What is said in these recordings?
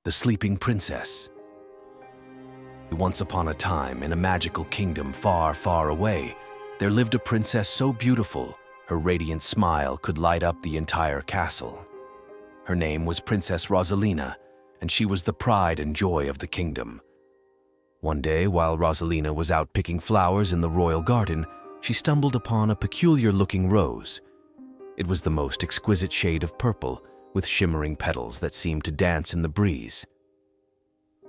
The Sleeping Princess. Once upon a time, in a magical kingdom far, far away, there lived a princess so beautiful, her radiant smile could light up the entire castle. Her name was Princess Rosalina, and she was the pride and joy of the kingdom. One day, while Rosalina was out picking flowers in the royal garden, she stumbled upon a peculiar-looking rose. It was the most exquisite shade of purple, with shimmering petals that seemed to dance in the breeze.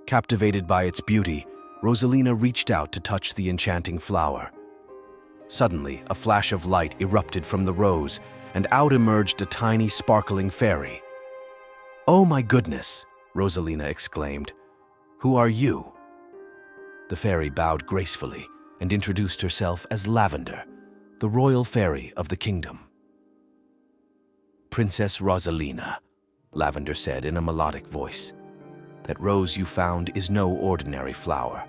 Captivated by its beauty, Rosalina reached out to touch the enchanting flower. Suddenly, a flash of light erupted from the rose, and out emerged a tiny, sparkling fairy. "Oh my goodness!" Rosalina exclaimed. "Who are you?" The fairy bowed gracefully and introduced herself as Lavender, the royal fairy of the kingdom. "Princess Rosalina," Lavender said in a melodic voice, "that rose you found is no ordinary flower.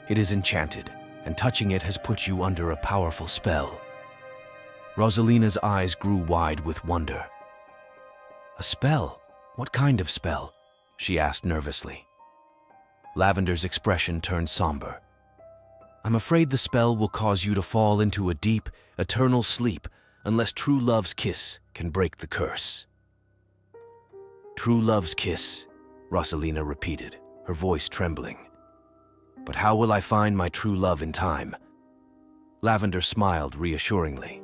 It is enchanted, and touching it has put you under a powerful spell." Rosalina's eyes grew wide with wonder. "A spell? What kind of spell?" she asked nervously. Lavender's expression turned somber. "I'm afraid the spell will cause you to fall into a deep, eternal sleep unless true love's kiss can break the curse." "True love's kiss," Rosalina repeated, her voice trembling. "But how will I find my true love in time?" Lavender smiled reassuringly.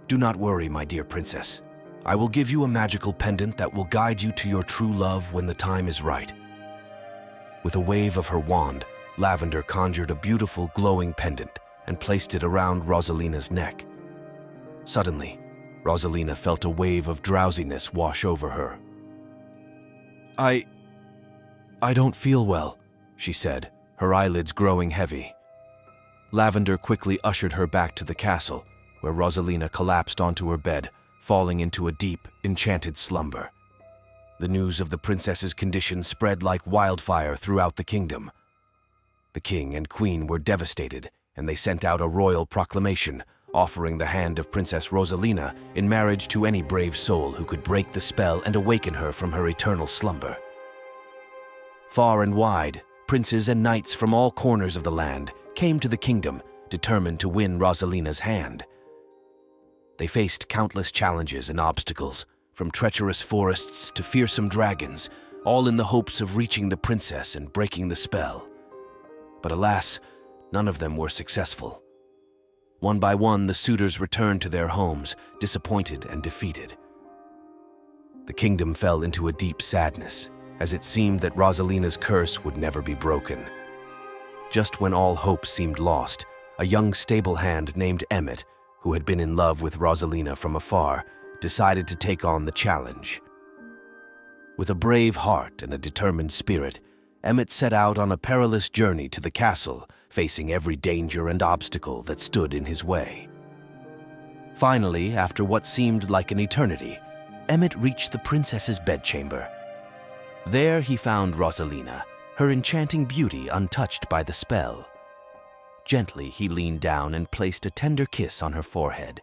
"Do not worry, my dear princess. I will give you a magical pendant that will guide you to your true love when the time is right." With a wave of her wand, Lavender conjured a beautiful, glowing pendant and placed it around Rosalina's neck. Suddenly, Rosalina felt a wave of drowsiness wash over her. I don't feel well," she said, her eyelids growing heavy. Lavender quickly ushered her back to the castle, where Rosalina collapsed onto her bed, falling into a deep, enchanted slumber. The news of the princess's condition spread like wildfire throughout the kingdom. The king and queen were devastated, and they sent out a royal proclamation offering the hand of Princess Rosalina in marriage to any brave soul who could break the spell and awaken her from her eternal slumber. Far and wide, princes and knights from all corners of the land came to the kingdom, determined to win Rosalina's hand. They faced countless challenges and obstacles, from treacherous forests to fearsome dragons, all in the hopes of reaching the princess and breaking the spell. But alas, none of them were successful. One by one, the suitors returned to their homes, disappointed and defeated. The kingdom fell into a deep sadness, as it seemed that Rosalina's curse would never be broken. Just when all hope seemed lost, a young stable hand named Emmett, who had been in love with Rosalina from afar, decided to take on the challenge. With a brave heart and a determined spirit, Emmett set out on a perilous journey to the castle, facing every danger and obstacle that stood in his way. Finally, after what seemed like an eternity, Emmett reached the princess's bedchamber. There he found Rosalina, her enchanting beauty untouched by the spell. Gently, he leaned down and placed a tender kiss on her forehead.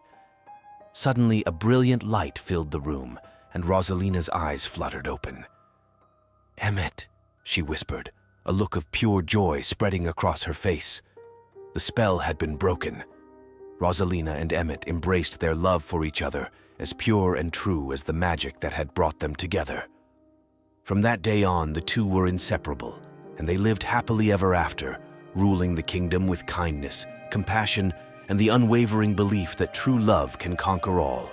Suddenly, a brilliant light filled the room, and Rosalina's eyes fluttered open. "Emmett," she whispered, a look of pure joy spreading across her face. The spell had been broken. Rosalina and Emmett embraced their love for each other, as pure and true as the magic that had brought them together. From that day on, the two were inseparable, and they lived happily ever after, ruling the kingdom with kindness, compassion, and the unwavering belief that true love can conquer all.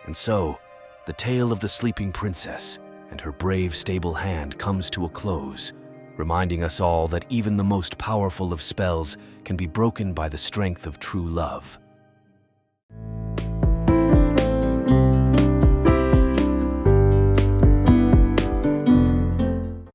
And so, the tale of the sleeping princess and her brave, stable hand comes to a close, reminding us all that even the most powerful of spells can be broken by the strength of true love.